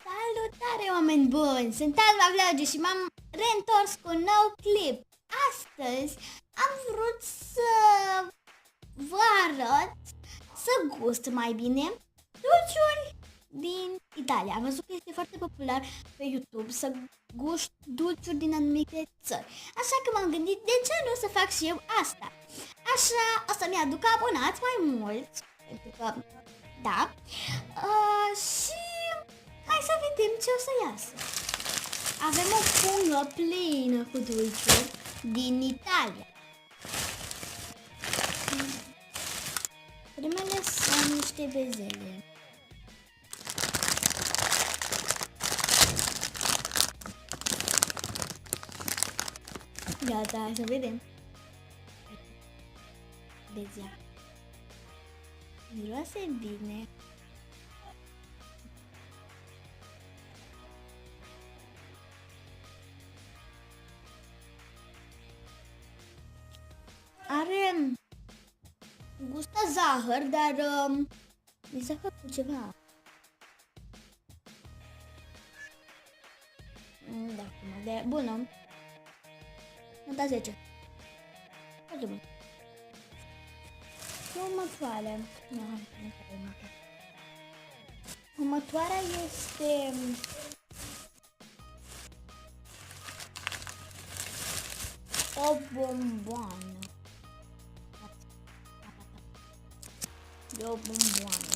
Salutare, oameni buni! Sunt Alba Vlauge și m-am reîntors cu un nou clip. Astăzi am vrut să vă arăt, să gust mai bine, dulciuri din Italia. Am văzut că este foarte popular pe YouTube să guști dulciuri din anumite țări. Așa că m-am gândit, de ce nu să fac și eu asta? Așa o să-mi aduc abonați mai mulți, pentru că, da, și hai să vedem ce o să iasă. Avem o pungă plină cu dulciuri din Italia. Primele sunt niște bezele. Gata, hai să vedem. Bezea. Miroase bine. Are gustă zahăr, dar e zahăr cu ceva. Da, de bună. Nota 10. Foarte bun. Următoare. Următoarea este o bomboană. E o bomboană.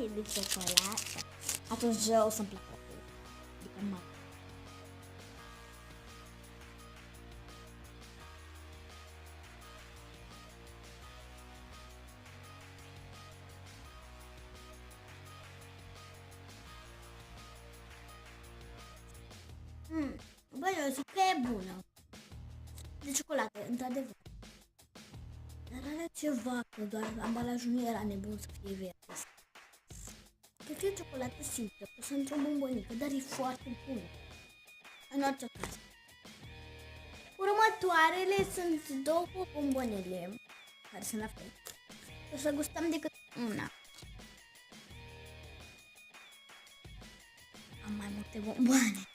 E de ciocolată. Atunci o să-mi placă. Adică mă. Bă, eu zic că e bună. De ciocolată, într-adevăr. Dar are ceva, că doar ambalajul nu era nebun să fie verde. Cred că e ciocolată simplă, pusă într-o bombonică, dar e foarte bună. În orice caz. Următoarele sunt două bombonele, care sunt la fel. O să gustăm decât una. Am mai multe bomboane.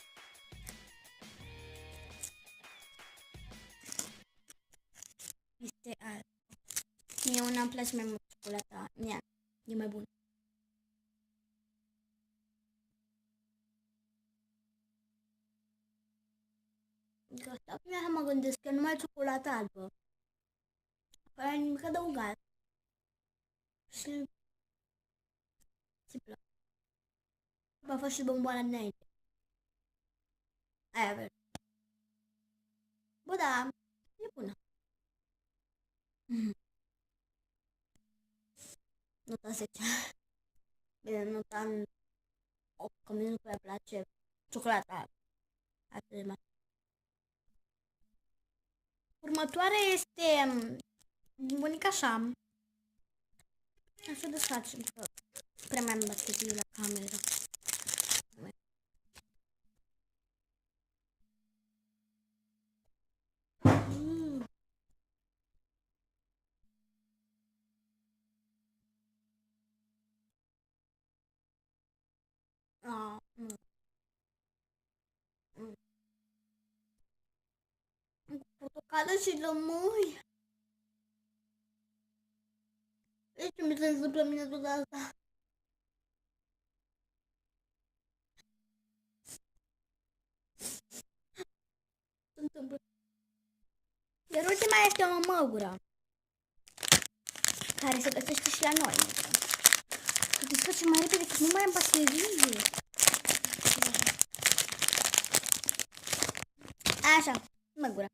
Este alb. Mie una îmi place mai mult ciocolata neagră. E mai bună. Că stau prima să mă gândesc că numai ciocolată albă. Fără nimic adăugat. Și simplă. Va fost și bomboana dinainte. Aia verde. Bă, da, e bună. Nota 10. Bine, nota 8, că mie nu prea place ciocolata. Atât de mare. Următoarea este bombonica așa. Așa desfacem, că prea mai am baterii la cameră. Portocală și lămâi. De ce mi se întâmplă mine tot asta? Se întâmplă. Iar ultima este o măgură, care se găsește și la noi. Să desfacem mai repede, că nu mai am baterie. Așa, măgură.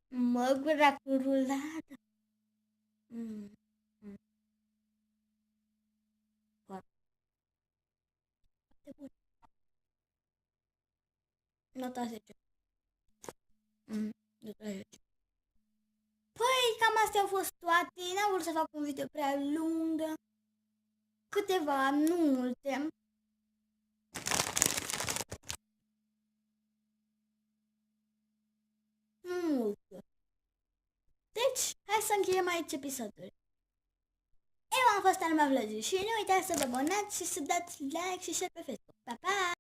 Măgura cu rulată. Foarte bun. Nota 10. Nota 10. Păi, cam astea au fost toate. N-am vrut să fac un video prea lung. Câteva, nu multe. Nu multe. Deci, hai să încheiem aici episodul. Eu am fost Alma Vlăgiu și nu uitați să vă abonați și să dați like și share pe Facebook. Pa, pa!